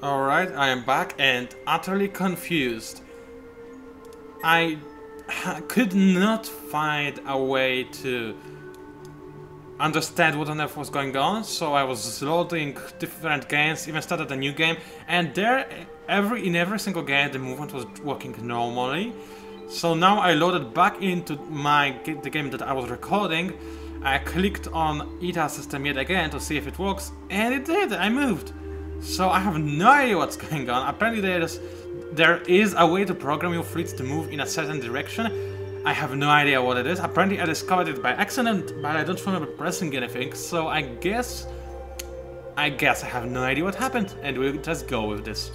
Alright, I am back and utterly confused. I could not find a way to understand what on earth was going on, so I was loading different games, even started a new game, and in every single game the movement was working normally. So now I loaded back into the game that I was recording. I clicked on ETA system yet again to see if it works, and it did. I moved. So I have no idea what's going on. Apparently there is a way to program your fleets to move in a certain direction. I have no idea what it is. Apparently I discovered it by accident, but I don't remember pressing anything. So I guess I have no idea what happened, and we'll just go with this.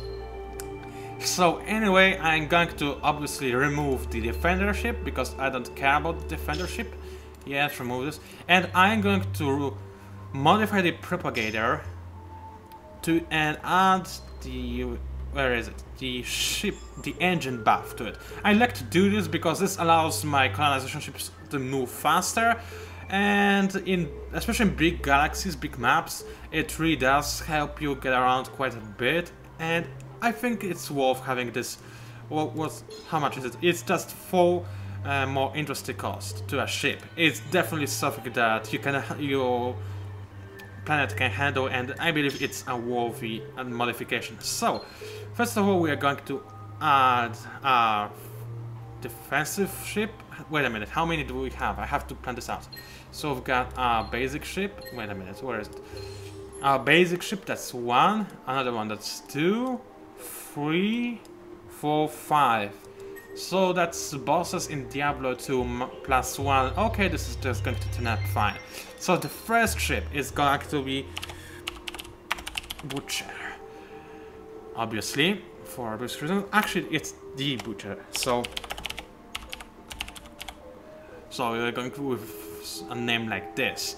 So anyway, I'm going to obviously remove the defender ship because I don't care about the defender ship. Yes, remove this. And I'm going to modify the propagator and add the the engine buff to it. I like to do this because this allows my colonization ships to move faster, and especially in big galaxies, big maps, it really does help you get around quite a bit, and I think it's worth having this. How much is it? It's just 4 more interesting cost to a ship. It's definitely something that your planet can handle, and I believe it's a worthy modification. So, first of all, we are going to add our defensive ship. Wait a minute, how many do we have? I have to plan this out. So we've got our basic ship. Wait a minute, where is it? Our basic ship, that's 1. Another one, that's 2, 3, 4, 5. So that's bosses in Diablo 2 plus 1. Okay, this is just going to turn out fine. So the first ship is going to be Butcher. Obviously, for obvious reasons. Actually, it's the Butcher. So we're going to with a name like this.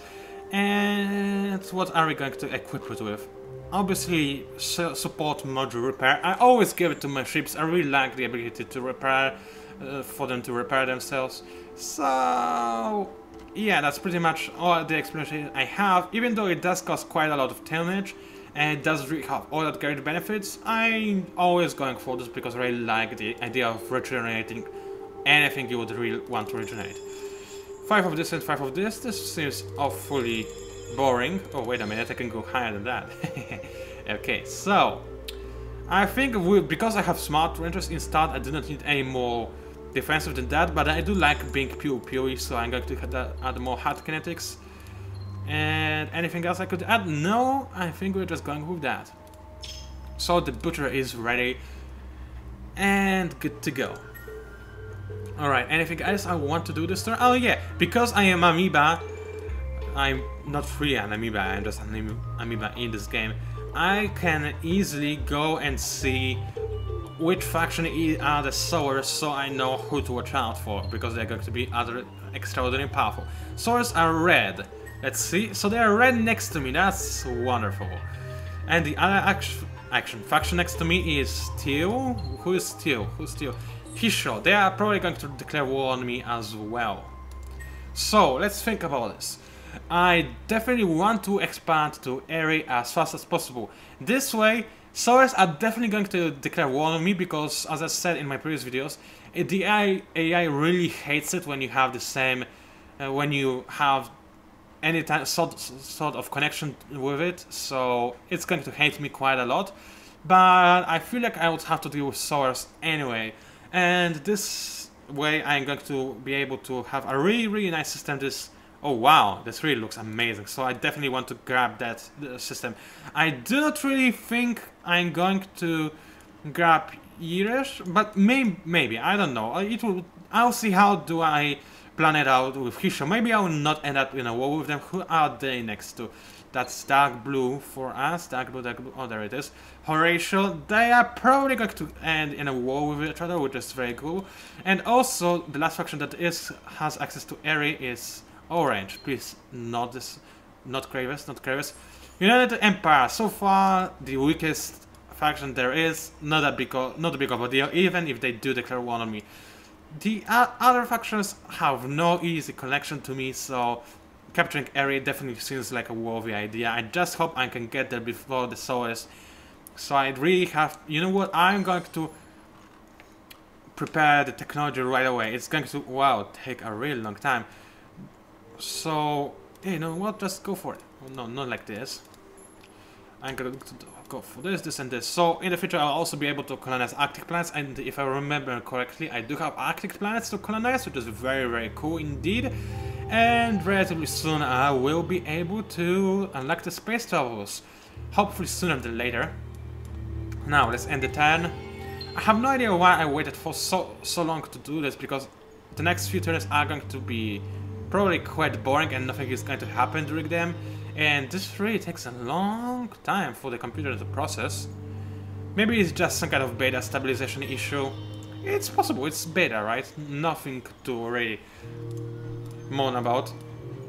And what are we going to equip it with? Obviously, support module repair. I always give it to my ships. I really like the ability to repair, for them to repair themselves. So yeah, that's pretty much all the explanation I have. Even though it does cost quite a lot of damage, and it does really have all that great benefits, I'm always going for this because I really like the idea of regenerating anything you would really want to regenerate. 5 of this and 5 of this. This seems awfully boring. Oh, wait a minute, I can go higher than that. Okay, so I think because I have smart rangers installed, I do not need any more defensive than that, but I do like being pew-pewy, so I'm going to add more hard kinetics. And anything else I could add? No, I think we're just going with that. So the Butcher is ready and good to go. Alright, anything else I want to do this turn? Oh yeah, because I am Amoeba, I'm not really an Amoeba, I'm just an Amoeba in this game. I can easily go and see which faction are the Sowers, so I know who to watch out for, because they're going to be other extraordinarily powerful. Sowers are red. Let's see. So they are red next to me. That's wonderful. And the other action faction next to me is Steel. Who is Steel? Who's Steel? Hisho. They are probably going to declare war on me as well. So let's think about this. I definitely want to expand to Eri as fast as possible. This way, Sowers are definitely going to declare war on me because, as I said in my previous videos, the AI really hates it when you have the same, when you have any sort of connection with it. So it's going to hate me quite a lot. But I feel like I would have to deal with Sowers anyway, and this way I'm going to be able to have a really nice system. Oh wow, this really looks amazing, so I definitely want to grab that system. I do not really think I'm going to grab Irish, but maybe, I don't know. I'll see how do I plan it out with Hisho. Maybe I will not end up in a war with them. Who are they next to? That's dark blue for us, dark blue, oh there it is. Horatio, they are probably going to end in a war with each other, which is very cool. And also, the last faction that has access to Eri is Orange. Please, not Kravis, not Kravis. United Empire, so far the weakest faction there is, not a big of a deal, even if they do declare war on me. The other factions have no easy connection to me, so capturing Eri definitely seems like a worthy idea. I just hope I can get there before the Sowers So I really have, you know what, I'm going to prepare the technology right away. It's going to, wow, take a really long time. So, yeah, you know what, just go for it. Oh, no, not like this. I'm gonna go for this, this, and this. So, in the future, I'll also be able to colonize Arctic planets, and if I remember correctly, I do have Arctic planets to colonize, which is very, very cool indeed. And relatively soon, I will be able to unlock the space travels. Hopefully sooner than later. Now, let's end the turn. I have no idea why I waited for so long to do this, because the next few turns are going to be probably quite boring and nothing is going to happen during them. And this really takes a long time for the computer to process. Maybe it's just some kind of beta stabilization issue. It's possible, it's beta, right? Nothing to really moan about.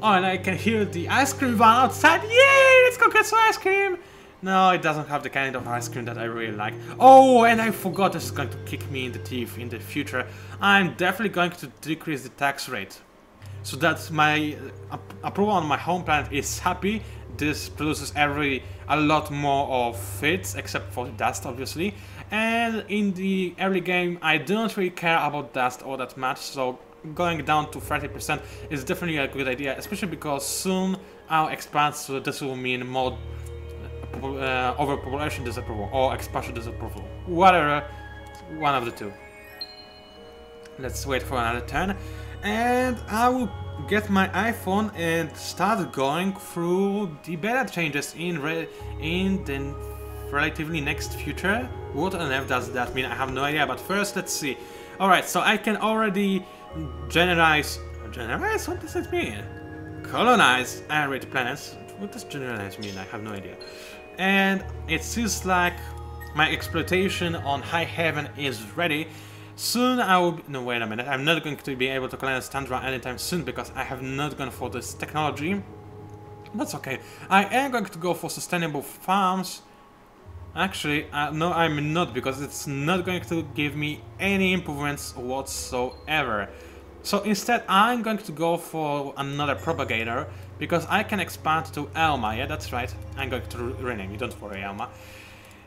Oh, and I can hear the ice cream van outside. Yay! Let's go get some ice cream! No, it doesn't have the kind of ice cream that I really like. Oh, and I forgot this is going to kick me in the teeth in the future. I'm definitely going to decrease the tax rate, so that my approval on my home planet is happy. This produces a lot more of it, except for the dust, obviously. And in the early game, I don't really care about dust all that much, so going down to 30% is definitely a good idea, especially because soon I'll expand, so this will mean more overpopulation disapproval or expansion disapproval, whatever, one of the two. Let's wait for another turn, and I will get my iPhone and start going through the beta changes in the relatively next future. What on earth does that mean? I have no idea, but first let's see. Alright, so I can already generalize? What does it mean? Colonize arid planets. What does generalize mean? I have no idea. And it seems like my exploitation on High Heaven is ready. Soon I will... No, wait a minute. I'm not going to be able to colonize Tundra anytime soon because I have not gone for this technology. That's okay. I am going to go for sustainable farms. Actually, no, I'm not, because it's not going to give me any improvements whatsoever. So instead, I'm going to go for another propagator, because I can expand to Elma. Yeah, that's right. I'm going to rename you, don't worry, Elma.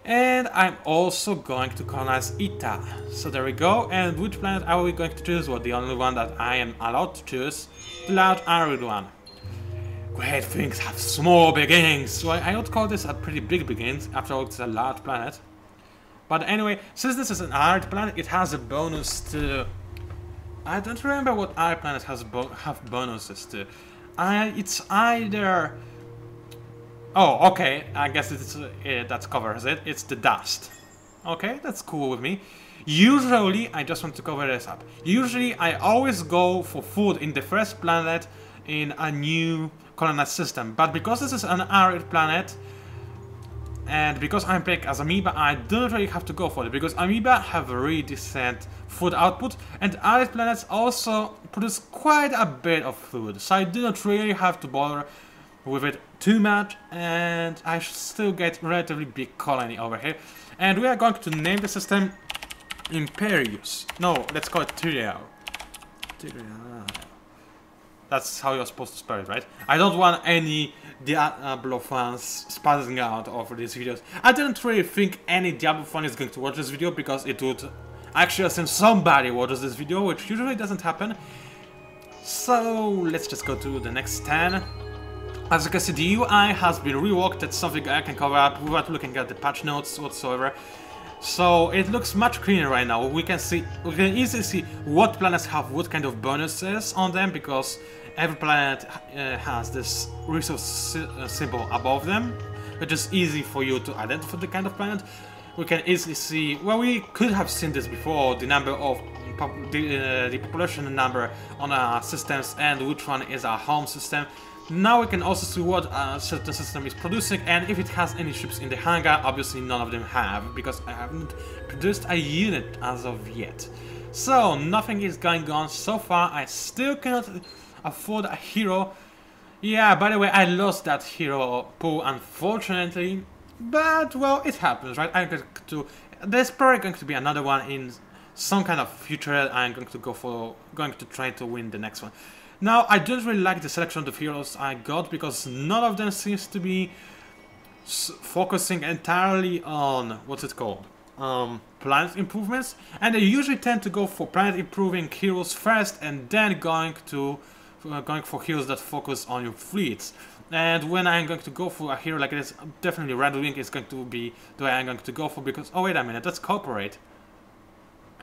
And I'm also going to colonize Ita. So there we go. And which planet are we going to choose? Well, the only one that I am allowed to choose, the large arid one. Great things have small beginnings. Well, I would call this a pretty big beginning. After all, it's a large planet. But anyway, since this is an arid planet, it has a bonus to... I don't remember what arid planets have bonuses to. It's either... Oh, okay, I guess that covers it. It's the dust. Okay, that's cool with me. Usually, I just want to cover this up. Usually, I always go for food in the first planet in a new colonized system. But because this is an arid planet, and because I'm playing as Amoeba, I don't really have to go for it, because Amoeba have a really decent food output, and arid planets also produce quite a bit of food, so I do not really have to bother with it too much, and I should still get relatively big colony over here. And we are going to name the system Imperius. No, let's call it Tyriel. That's how you're supposed to spell it, right? I don't want any Diablo fans spazzing out over these videos. I don't really think any Diablo fan is going to watch this video, because it would actually assume somebody watches this video, which usually doesn't happen. So let's just go to the next 10. As you can see, the UI has been reworked. That's something I can cover up without looking at the patch notes whatsoever. So it looks much cleaner right now. We can easily see what planets have what kind of bonuses on them, because every planet has this resource symbol above them, which is easy for you to identify the kind of planet. We can easily see, well, we could have seen this before, the number of the population number on our systems and which one is our home system. Now we can also see what a certain system is producing, and if it has any ships in the hangar. Obviously none of them have, because I haven't produced a unit as of yet. So nothing is going on so far. I still cannot afford a hero. Yeah, by the way, I lost that hero pool, unfortunately. But, well, it happens, right? There's probably going to be another one in some kind of future. I'm going to try to win the next one. Now, I don't really like the selection of the heroes I got, because none of them seems to be focusing entirely on, what's it called? Planet improvements, and they usually tend to go for planet improving heroes first and then going for heroes that focus on your fleets. And when I'm going to go for a hero like this, definitely Red Wing is going to be the way I'm going to go for, because, oh wait a minute, let's cooperate.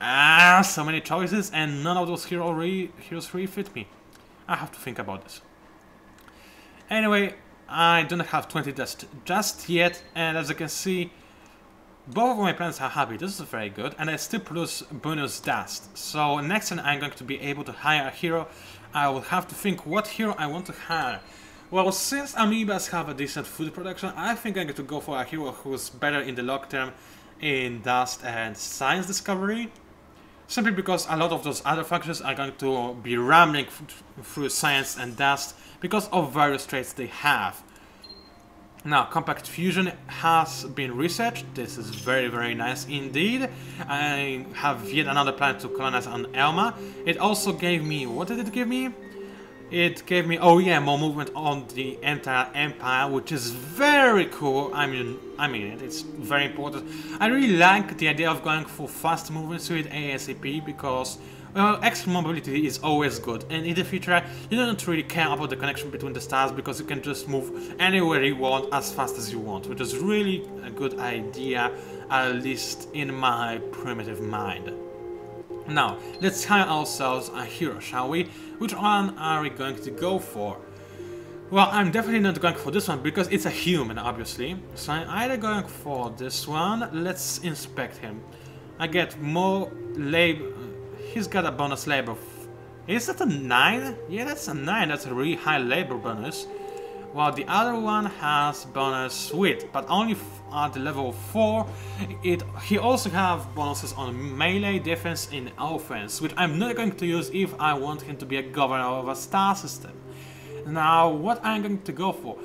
Ah, so many choices, and none of those heroes really fit me. I have to think about this. Anyway, I do not have 20 dust just yet, and as you can see, both of my plans are happy. This is very good, and I still produce bonus dust. So next time I'm going to be able to hire a hero, I will have to think what hero I want to hire. Well, since amoebas have a decent food production, I think I'm going to go for a hero who's better in the long term in dust and science discovery. Simply because a lot of those other functions are going to be rambling through science and dust because of various traits they have. Now, compact fusion has been researched. This is very, very nice indeed. I have yet another planet to colonize on Elma. It also gave me, what did it give me? It gave me, oh yeah, more movement on the entire empire, which is very cool. I mean, it's very important. I really like the idea of going for fast movement with ASAP because, well, extra mobility is always good. And in the future, you don't really care about the connection between the stars because you can just move anywhere you want as fast as you want, which is really a good idea, at least in my primitive mind. Now, let's hire ourselves a hero, shall we? Which one are we going to go for? Well, I'm definitely not going for this one because it's a human, obviously. So I'm either going for this one. Let's inspect him. I get more labor. He's got a bonus labor. Is that a 9? Yeah, that's a 9. That's a really high labor bonus. While the other one has bonus wit, but only at the level 4. He also has bonuses on melee, defense, and offense, which I'm not going to use if I want him to be a governor of a star system. Now, what I'm going to go for?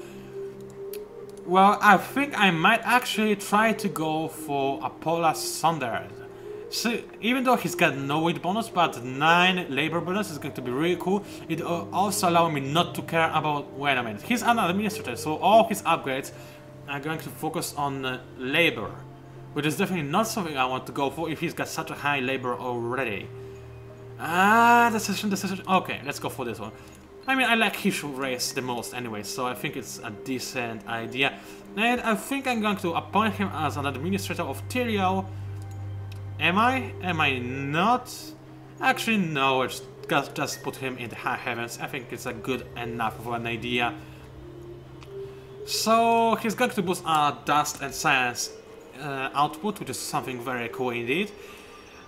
Well, I think I might actually try to go for a Polar Thunder. So, even though he's got no weight bonus, but 9 labor bonus is going to be really cool. It also allows me not to care about, wait a minute, he's an administrator, so all his upgrades are going to focus on labor, which is definitely not something I want to go for if he's got such a high labor already. Decision. Okay, let's go for this one. I mean, I like Hishu race the most anyway, so I think it's a decent idea. And I think I'm going to appoint him as an administrator of Tyrio. Am I? Am I not? Actually, no, it's just put him in the high heavens. I think it's a good enough of an idea. So, he's going to boost our dust and science output, which is something very cool indeed.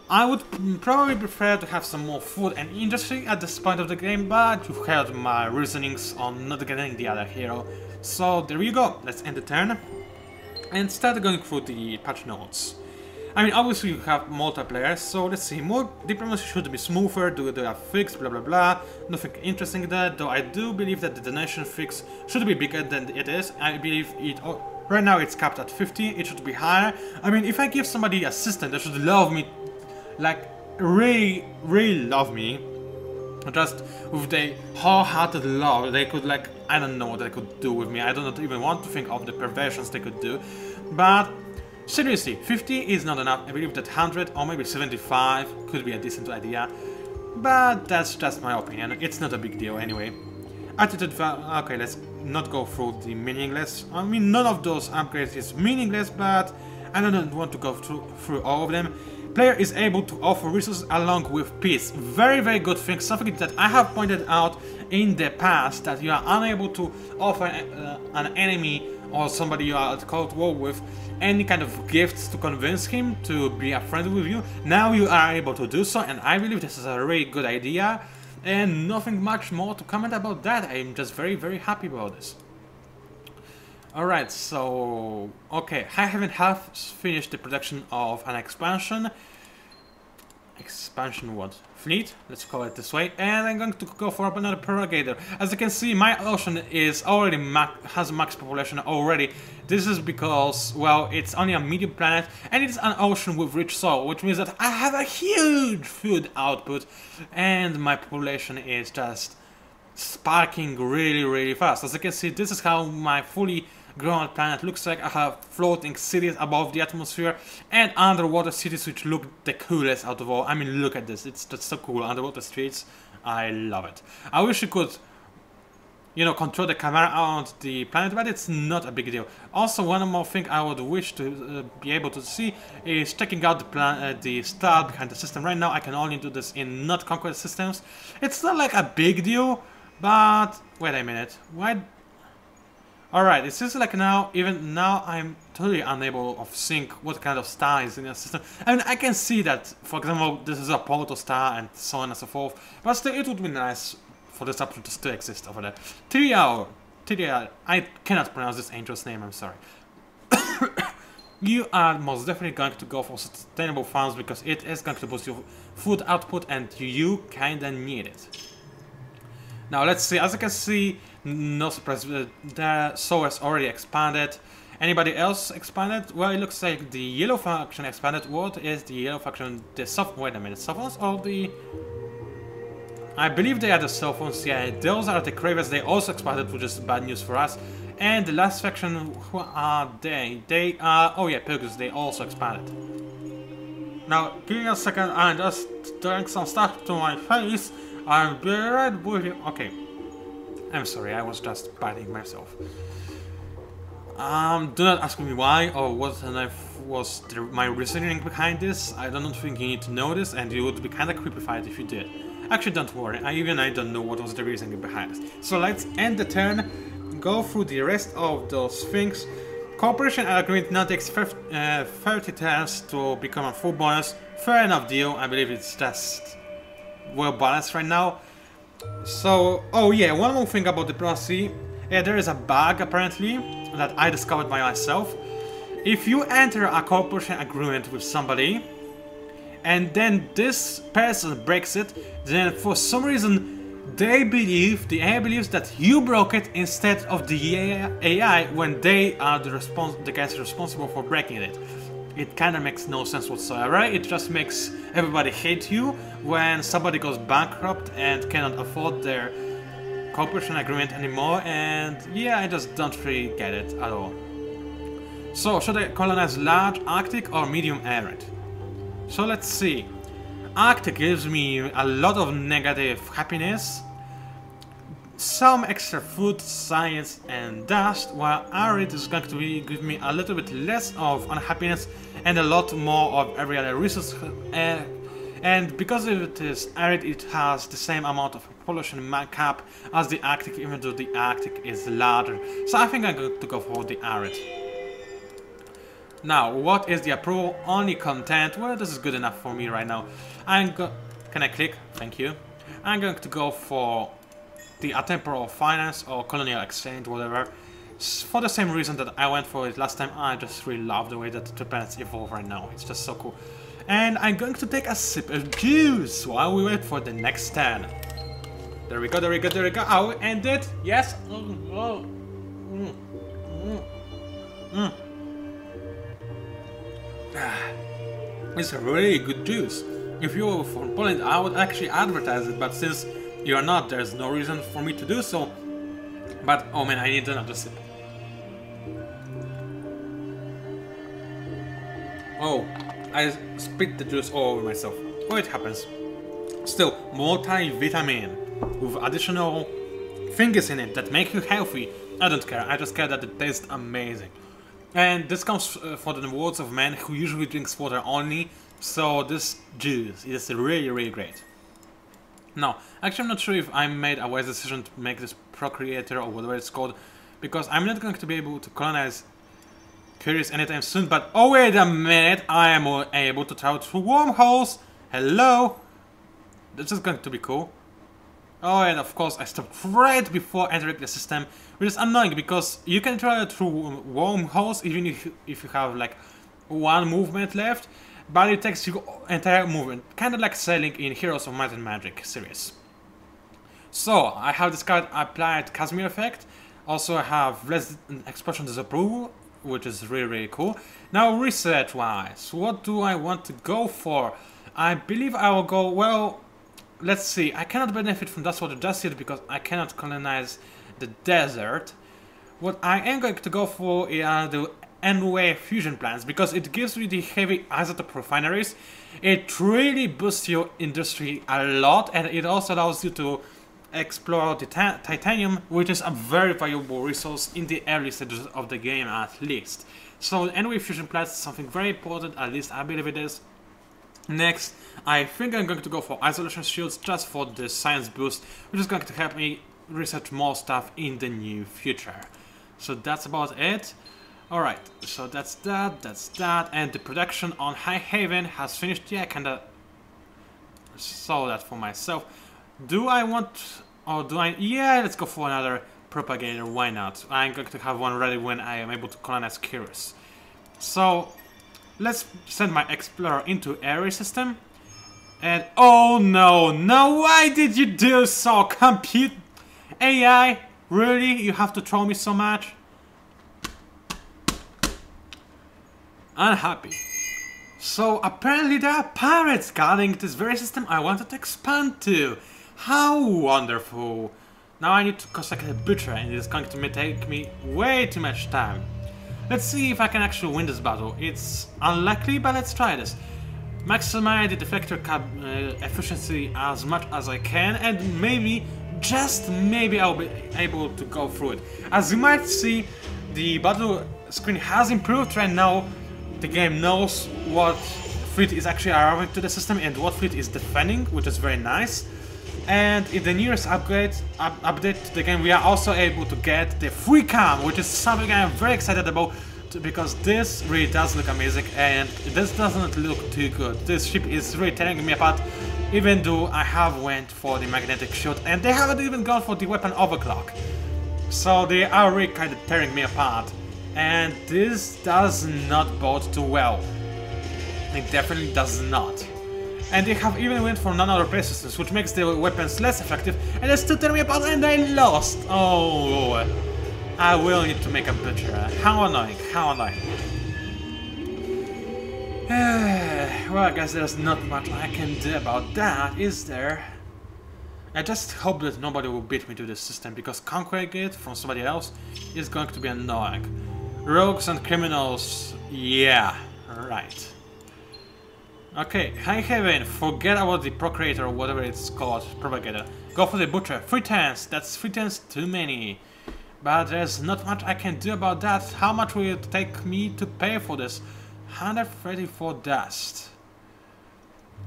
I would probably prefer to have some more food and industry at this point of the game, but you've heard my reasonings on not getting the other hero. So, there you go. Let's end the turn and start going through the patch notes. I mean, obviously you have multiplayer, so let's see, more diplomacy should be smoother, do a fix, blah blah blah, nothing interesting there, though I do believe that the donation fix should be bigger than it is. I believe it, right now it's capped at 50, it should be higher. I mean, if I give somebody assistant, they should love me, like, really love me, just with the wholehearted love, they could, like, I don't know what they could do with me, I don't even want to think of the perversions they could do, but seriously, 50 is not enough. I believe that 100 or maybe 75 could be a decent idea, but that's just my opinion. It's not a big deal anyway. Attitude value, okay, let's not go through the meaningless. I mean, none of those upgrades is meaningless, but I don't want to go through all of them. Player is able to offer resources along with peace. Very good thing, something that I have pointed out in the past, that you are unable to offer an enemy or somebody you are at cold war with any kind of gifts to convince him to be a friend with you. Now you are able to do so, and I believe this is a really good idea, and nothing much more to comment about that. I'm just very happy about this. Alright, so okay, I haven't half finished the production of an expansion. What? Fleet? Let's call it this way. And I'm going to go for another propagator. As you can see, my ocean is already has max population already. This is because, well, it's only a medium planet and it's an ocean with rich soil, which means that I have a huge food output and my population is just sparking really fast. As you can see, this is how my fully ground planet. Looks like I have floating cities above the atmosphere and underwater cities which look the coolest out of all. I mean, look at this, it's just so cool. Underwater streets, I love it. I wish you could, you know, control the camera around the planet, but it's not a big deal. Also, one more thing I would wish to be able to see is checking out the star behind the system. Right now I can only do this in not conquered systems. It's not like a big deal, but wait a minute, why? Alright, it seems like even now I'm totally unable of seeing what kind of star is in the system. I mean, I can see that, for example, this is a proto star and so on and so forth, but still it would be nice for this option to still exist over there. Tyriel, I cannot pronounce this angel's name, I'm sorry. You are most definitely going to go for sustainable farms because it is going to boost your food output and you kinda need it. Now let's see, as you can see, no surprise, the soul has already expanded. Anybody else expanded? Well, it looks like the yellow faction expanded. What is the yellow faction? The soft, wait a minute, soft ones or the... I believe they are the cell phones, yeah, those are the Cravers, they also expanded, which is bad news for us. And the last faction, who are they? They are, oh yeah, Pilgrims, they also expanded. Now, give me a second, I'm just doing some stuff to my face. I'll be right with you. Okay, I'm sorry, I was just biting myself. Do not ask me why or what was my reasoning behind this. I don't think you need to know this, and you would be kinda creepified if you did. Actually, don't worry, I don't know what was the reasoning behind it. So let's end the turn, go through the rest of those things. Cooperation agreement now takes 30 turns to become a full bonus. Fair enough deal, I believe it's just well balanced right now. So, oh yeah, one more thing about diplomacy. There is a bug apparently that I discovered by myself. If you enter a cooperation agreement with somebody, and then this person breaks it, then for some reason the AI believes that you broke it instead of the AI when they are the guys responsible for breaking it. It kinda makes no sense whatsoever. It just makes everybody hate you when somebody goes bankrupt and cannot afford their cooperation agreement anymore, and yeah, I just don't really get it at all. So, should I colonize large Arctic or medium arid? So let's see. Arctic gives me a lot of negative happiness, some extra food, science and dust, while arid is going to give me a little bit less of unhappiness and a lot more of every other resource. And because it is arid, it has the same amount of population cap as the Arctic, even though the Arctic is larger. So I think I'm going to go for the arid. Now, what is the approval? Only content. Well, this is good enough for me right now. Can I click? Thank you. I'm going to go for the atemporal finance or colonial exchange, whatever. For the same reason that I went for it last time. I just really love the way that the planets evolve right now. It's just so cool. And I'm going to take a sip of juice while we wait for the next turn. There we go, there we go, there we go. I will end it. Yes. It's a really good juice. If you were from Poland, I would actually advertise it, but since you're not, there's no reason for me to do so. But, oh man, I need another sip. Oh, I spit the juice all over myself. Oh, it happens. Still, multivitamin with additional things in it that make you healthy. I don't care, I just care that it tastes amazing. And this comes for the words of man who usually drinks water only, so this juice is really, really great. Now, actually I'm not sure if I made a wise decision to make this procreator or whatever it's called, because I'm not going to be able to colonize Curious anytime soon, but oh wait a minute, I am able to travel through wormholes! Hello! This is going to be cool. Oh, and of course I stopped right before entering the system, which is annoying because you can travel through wormholes even if you have like one movement left, but it takes you entire movement, kind of like sailing in Heroes of Might and Magic series. So, I have discovered applied Casimir effect, also I have less expression disapproval, which is really, really cool. Now, research-wise, what do I want to go for? I believe I will go, well, let's see, I cannot benefit from Dust Water just yet because I cannot colonize the desert. What I am going to go for are the N-Wave fusion plants, because it gives you the heavy isotope refineries. It really boosts your industry a lot, and it also allows you to explore the titanium, which is a very valuable resource in the early stages of the game at least. So N-Wave fusion plants is something very important, at least I believe it is. Next, I think I'm going to go for isolation shields just for the science boost, which is going to help me research more stuff in the near future. So that's about it. Alright, so that's that, and the production on High Haven has finished. Yeah, I kinda saw that for myself. Do I want, or do I, yeah, let's go for another propagator, why not? I'm going to have one ready when I am able to colonize Curious. So, let's send my explorer into area system. And oh no, why did you do so? Compute AI, really? You have to troll me so much? Unhappy. So apparently there are pirates guarding this very system I wanted to expand to. How wonderful. Now I need to construct a butcher, and it's going to take me way too much time. Let's see if I can actually win this battle. It's unlikely, but let's try this. Maximize the deflector efficiency as much as I can, and maybe, just maybe, I'll be able to go through it. As you might see, the battle screen has improved right now. The game knows what fleet is actually arriving to the system and what fleet is defending, which is very nice. And in the nearest update to the game, we are also able to get the free cam, which is something I am very excited about, because this really does look amazing, and this doesn't look too good. This ship is really tearing me apart, even though I have went for the magnetic shield, and they haven't even gone for the weapon overclock. So they are really kind of tearing me apart, and this does not bode too well. It definitely does not. And they have even went for non-repair systems, which makes the weapons less effective, and they still tear me apart, and I lost! Oh, I will need to make a butcher. How annoying, how annoying. Well, I guess there's not much I can do about that, is there? I just hope that nobody will beat me to this system, because conquering it from somebody else is going to be annoying. Rogues and criminals, yeah, right. Okay, High Haven, forget about the Procreator or whatever it's called, Propagator. Go for the Butcher, 3 turns, that's 3 turns too many. But there's not much I can do about that. How much will it take me to pay for this? 134 dust.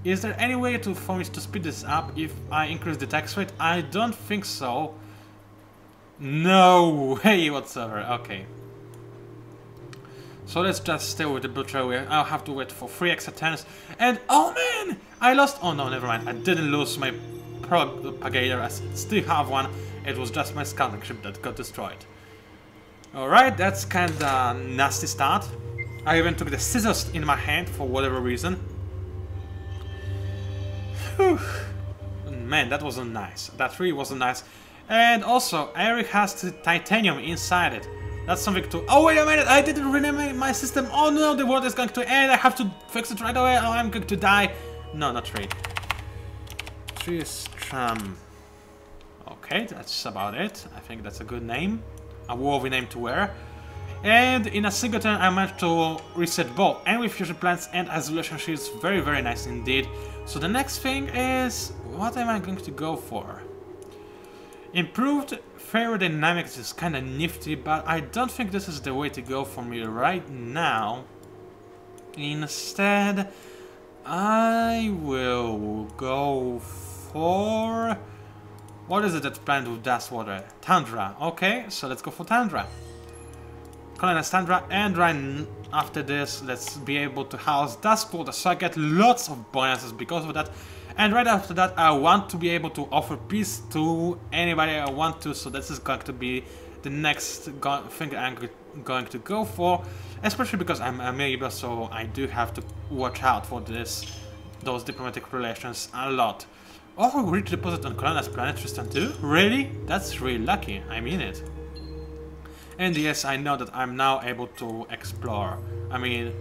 Is there any way for me to speed this up if I increase the tax rate? I don't think so. No way whatsoever, okay. So let's just stay with the Butcher. I'll have to wait for 3 extra turns. And oh man! I lost. Oh no, never mind. I didn't lose my propagator. I still have one. It was just my scouting ship that got destroyed. Alright, that's kinda nasty start. I even took the scissors in my hand for whatever reason. Whew. Man, that wasn't nice. That really wasn't nice. And also, Eric has the titanium inside it. That's something to... Oh, wait a minute! I didn't rename my system! Oh no, the world is going to end! I have to fix it right away! Oh, I'm going to die! No, not Tree. Tristram. Okay, that's about it. I think that's a good name. A worthy name to wear. And in a single turn, I managed to reset both N-Wave fusion plants and isolation shields. Very, very nice indeed. So the next thing is... What am I going to go for? Improved Ferrodynamics is kinda nifty, but I don't think this is the way to go for me right now. Instead, I will go for... What is it that's planned with Dust Water? Tundra. Okay, so let's go for Tundra. Colonize Tundra, and right after this, let's be able to house Dust Water, so I get lots of bonuses because of that. And right after that, I want to be able to offer peace to anybody I want to, so this is going to be the next thing I'm going to go for, especially because I'm Amoeba, so I do have to watch out for those diplomatic relations a lot. Oh, rich deposit on colonized planet Tristan too? Really? That's really lucky, I mean it. And yes, I know that I'm now able to explore. I mean,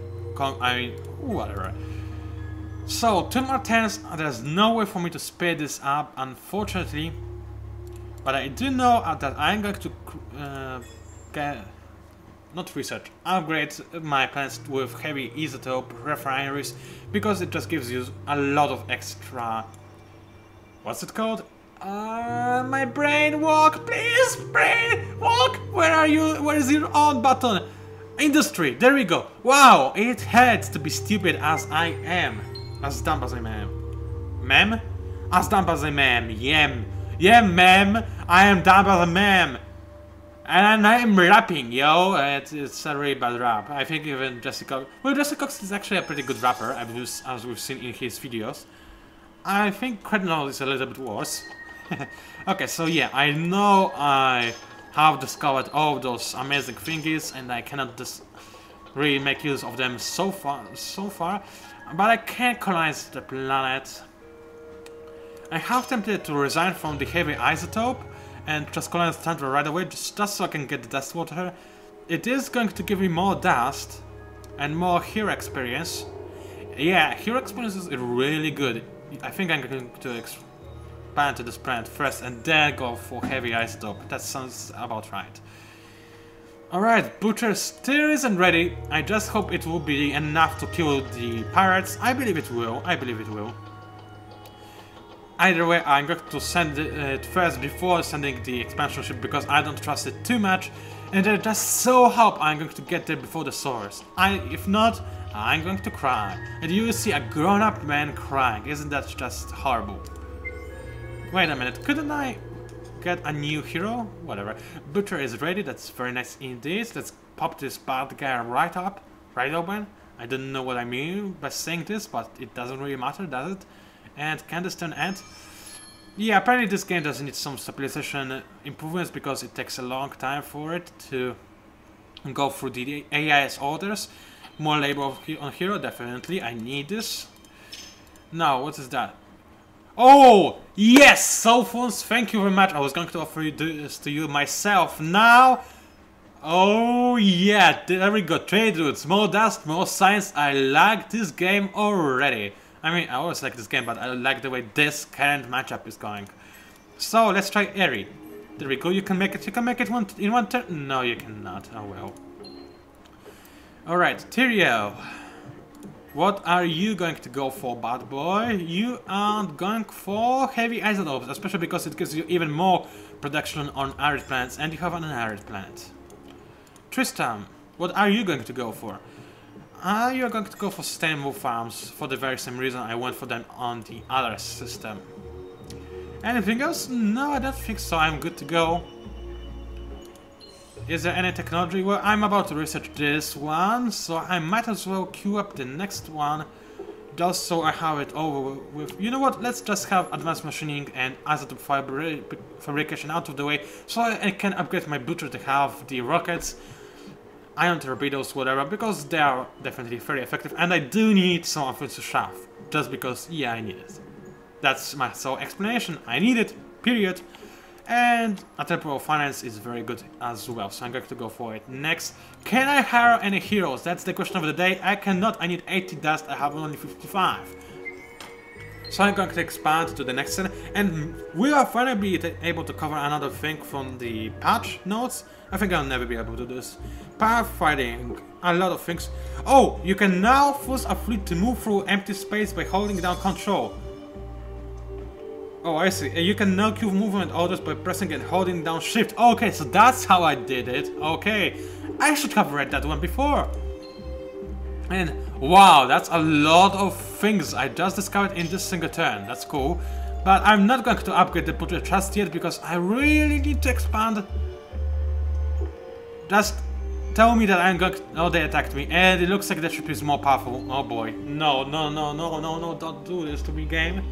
whatever. So, 2 more turns, there's no way for me to speed this up, unfortunately. But I do know that I'm going to not research, upgrade my plants with heavy isotope refineries, because it just gives you a lot of extra... What's it called? My brain walk, please, brain walk! Where are you? Where is your on button? Industry, there we go. Wow, it had to be stupid as I am. As dumb as I am. Mem? As dumb as I am. Yem. Yem, mem. I am dumb as a mem. And I'm rapping, yo. It's a really bad rap. I think even Jessica... Well, Jessica Cox is actually a pretty good rapper, as we've seen in his videos. I think Credinal is a little bit worse. Okay, so yeah, I know I have discovered all of those amazing thingies, and I cannot just really make use of them so far, but I can colonize the planet. I have tempted to resign from the heavy isotope and just colonize Tundra right away, just so I can get the dust water. It is going to give me more dust and more hero experience. Yeah, hero experience is really good. I think I'm going to expand to this planet first and then go for heavy isotope. That sounds about right. Alright, Butcher still isn't ready. I just hope it will be enough to kill the pirates. I believe it will. I believe it will. Either way, I'm going to send it first before sending the expansion ship, because I don't trust it too much. And I just so hope I'm going to get there before the Source. If not, I'm going to cry. And you will see a grown-up man crying. Isn't that just horrible? Wait a minute, couldn't I get a new hero? Whatever. Butcher is ready, that's very nice indeed. Let's pop this bad guy right open. I don't know what I mean by saying this, but it doesn't really matter, does it? And Candace turn and... Yeah, apparently this game does need some stabilization improvements, because it takes a long time for it to go through the AIS orders. More labor on hero, definitely. I need this. Now, what is that? Oh, yes! Cell phones, thank you very much. I was going to offer this to you myself. Now... Oh, yeah, there we go. Trade routes, more dust, more science. I like this game already. I mean, I always like this game, but I like the way this current matchup is going. So, let's try Eri. There we go, you can make it in one turn. No, you cannot. Oh well. Alright, Tyrio. What are you going to go for, bad boy? You are going for heavy isotopes, especially because it gives you even more production on arid planets, and you have an arid planet. Tristan, what are you going to go for? You're going to go for sustainable farms, for the very same reason I went for them on the other system. Anything else? No, I don't think so. I'm good to go. Is there any technology? Well, I'm about to research this one, so I might as well queue up the next one, just so I have it over with. You know what? Let's just have advanced machining and isotope fabrication out of the way, so I can upgrade my butcher to have the rockets, ion torpedoes, whatever, because they are definitely very effective, and I do need some offensive shaft, just because, yeah, I need it. That's my sole explanation. I need it, period. And a temporal finance is very good as well, so I'm going to go for it. Next, can I hire any heroes? That's the question of the day. I cannot. I need 80 dust. I have only 55. So I'm going to expand to the next scene, and we are finally able to cover another thing from the patch notes. I think I'll never be able to do this. Firefighting, a lot of things. Oh, you can now force a fleet to move through empty space by holding down control. Oh, I see. You can now queue movement orders by pressing and holding down shift. Okay, so that's how I did it. Okay, I should have read that one before. And wow, that's a lot of things I just discovered in this single turn. That's cool. But I'm not going to upgrade the butcher just yet, because I really need to expand. Just tell me that I'm going to... Oh, they attacked me. And it looks like the ship is more powerful. Oh boy. No, no, no, no, no, no, don't do this to me, game.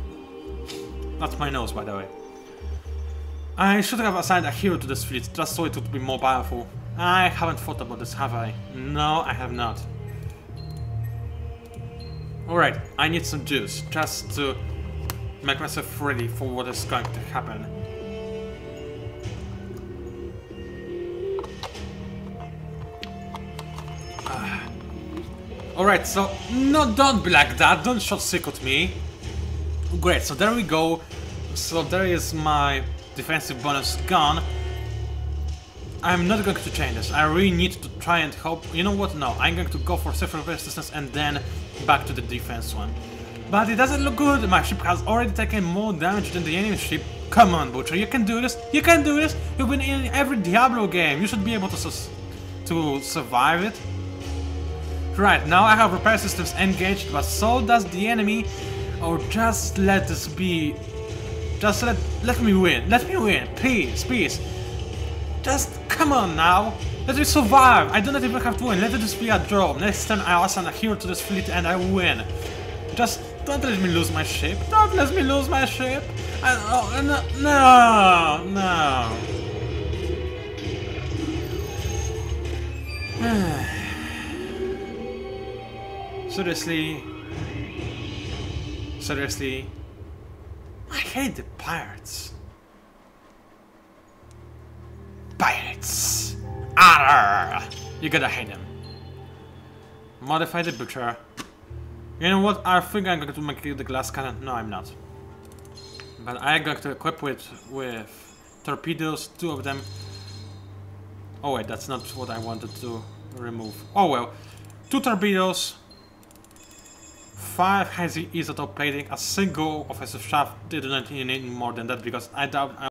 That's my nose, by the way. I should have assigned a hero to this fleet, just so it would be more powerful. I haven't thought about this, have I? No, I have not. Alright, I need some juice, just to make myself ready for what is going to happen. Alright, so, no, don't be like that, don't short circuit me. Great, so there we go. So there is my defensive bonus gone. I'm not going to change this. I really need to try and hope. You know what? No, I'm going to go for safer resistance and then back to the defense one. But it doesn't look good. My ship has already taken more damage than the enemy ship. Come on, Butcher, you can do this. You can do this. You've been in every Diablo game. You should be able to survive it. Right, now I have repair systems engaged, but so does the enemy. Or just let this be. Just let me win. Let me win. Please, please. Just come on now. Let me survive. I do not even have to win. Let it just be a draw. Next time I assign a hero to this fleet and I win. Just don't let me lose my ship. Don't let me lose my ship. No. Seriously. Seriously. I hate the pirates. Pirates! Arrgh! You gotta hate them. Modify the butcher. You know what? I think I'm going to make the glass cannon. No, I'm not. But I'm going to equip it with torpedoes, 2 of them. Oh wait, that's not what I wanted to remove. Oh well. 2 torpedoes. 5 heavy isotope plating. A single offensive shaft. Did not need more than that because I doubt